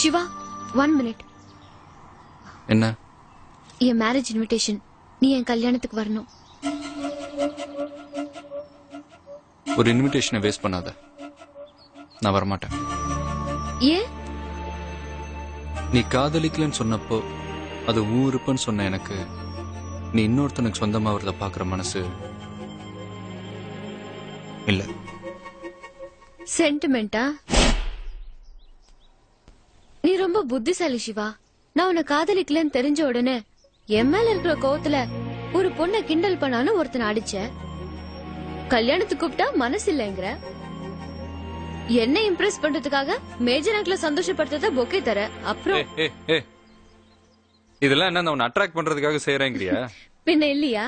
Siva 1 minute. என்ன? என் marriage invitation. நீ என் கல்யாணத்துக்கு வரணும். ஒரு இன்விடேஷனை வேஸ்ட் பண்ணாத. நான் வரமாட்டேன். ஏன்? நீ காதலிக்கலன்னு சொன்னப்போ அது ஊருப்புன்னு சொன்ன எனக்கு நீ இன்னொருத்தனுக்கு சொந்தமா வரத பாக்குற மனசு இல்ல. சென்டிமெண்டா? நீ ரொம்ப புத்திசாலி சிவா. நான் உன்னை காதலிக்கலன்னு தெரிஞ்ச உடனே என் மேல இருக்கிற கோவத்துல ஒரு பொண்ணை கிண்டல் பண்ணாலும் ஒருத்தனை அடிச்ச. கல்யாணத்துக்கு கூப்பிட்டா மனசு இல்லைங்கிற. என்ன இம்ப்ரெஸ் பண்றதுக்காக மேஜர் அங்கிள சந்தோஷப்படுத்த பொக்கே தர. அப்புறம் இதெல்லாம் என்ன உன்னை அட்ராக்ட் பண்றதுக்காக செய்யறேங்கிறியா? பின்ன இல்லையா?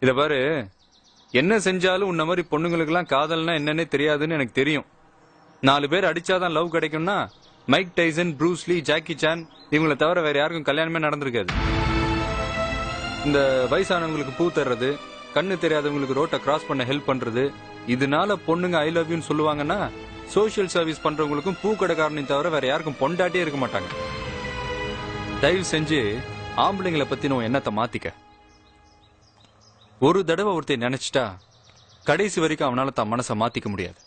இத பாரு, என்ன செஞ்சாலும் உன்ன மாதிரி பொண்ணுங்களுக்கு எல்லாம் காதல்னா என்னன்னே தெரியாதுன்னு எனக்கு தெரியும். 4 பேர் அடிச்சாதான் லவ் கிடைக்கும்னா Mike Tyson, Bruce Lee, Jackie Chan இவங்களை தவிர வேற யாருக்கும் கல்யாணமே நடந்திருக்காது. இந்த வயசானவங்களுக்கு பூ தர்றது, கண்ணு தெரியாதவங்களுக்கு ரோட்டை கிராஸ் பண்ண ஹெல்ப் பண்றது, இதனால பொண்ணுங்க ஐ லவ் யூன்னு சொல்லுவாங்கன்னா சோசியல் சர்வீஸ் பண்றவங்களுக்கும் பூ கடைக்காரனையும் தவிர வேற யாருக்கும் பொண்டாட்டியே இருக்க மாட்டாங்க. தயவு செஞ்சு ஆம்பளைங்களை பத்தி நம்ம எண்ணத்தை மாத்திக்க. ஒரு தடவை ஒருத்தர் நினைச்சிட்டா கடைசி வரைக்கும் அவனால தான் மனசை மாத்திக்க முடியாது.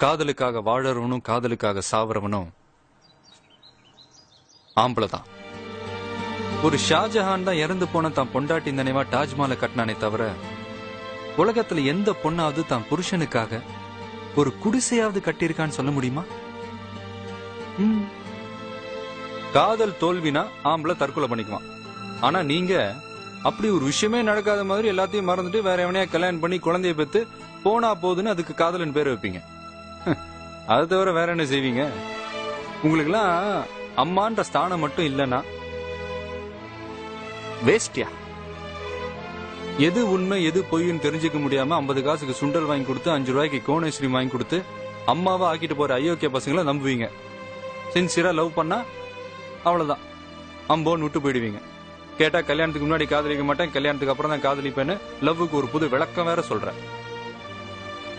காதலுக்காக வாழறவனும் காதலுக்காக சாவறவனும் ஆம்பளை தான். ஒரு ஷாஜஹான் தான் இறந்து போன தான் பொண்டாட்டி நினைவா தாஜ்மஹாலை கட்டினானே தவிர உலகத்துல எந்த பொண்ணாவது தான் புருஷனுக்காக ஒரு குடிசையாவது கட்டியிருக்கான்னு சொல்ல முடியுமா? காதல் தோல்வினா ஆம்பளை தற்கொலை பண்ணிக்குவான். ஆனா நீங்க அப்படி ஒரு விஷயமே நடக்காத மாதிரி எல்லாத்தையும் மறந்துட்டு வேற எவனையா கல்யாணம் பண்ணி குழந்தைய பெத்து போனா போதுன்னு அதுக்கு காதலன் பேர் வைப்பீங்க. அதை தவிர வேற என்ன செய்வீங்க? உங்களுக்கு எல்லாம் அம்மான்ற ஸ்தானம் மட்டும் இல்லைன்னா வேஸ்டியா? எது உண்மை எது பொய்ன்னு தெரிஞ்சுக்க முடியாம 50 காசுக்கு சுண்டல் வாங்கி கொடுத்து 5 ரூபாய்க்கு கோன் ஐஸ்கிரீம் வாங்கி கொடுத்து அம்மாவை ஆக்கிட்டு போற அயோக்கிய பசங்களை நம்புவீங்க. சின்சியரா லவ் பண்ணா அவ்வளவுதான் அம்போன்னு விட்டு போயிடுவீங்க. கேட்டா கல்யாணத்துக்கு முன்னாடி காதலிக்க மாட்டேன், கல்யாணத்துக்கு அப்புறம் தான் காதலிப்பேன்னு லவ்வுக்கு ஒரு புது விளக்கம் வேற சொல்ற.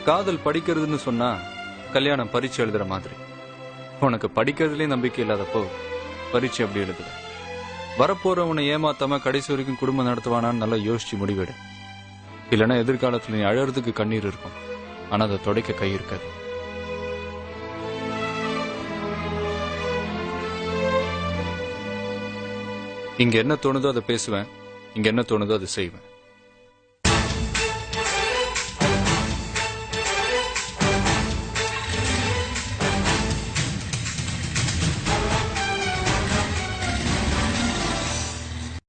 காதல் படிக்கிறதுன்னு சொன்னா கல்யாணம் பரீட்சை எழுதுற மாதிரி. உனக்கு படிக்கிறதுலயே நம்பிக்கை இல்லாதப்போ பரீட்சை எப்படி எழுதுற? வரப்போறவனை ஏமாத்தாம கடைசி வரைக்கும் குடும்பம் நடத்துவானான்னு நல்லா யோசிச்சு முடிவெடு. இல்லைன்னா எதிர்காலத்துல நீ அழறதுக்கு கண்ணீர் இருக்கும், ஆனா அதை துடைக்க கை இருக்காது. இங்க என்ன தோணுதோ அதை பேசுவேன், இங்க என்ன தோணுதோ அதை செய்வேன்.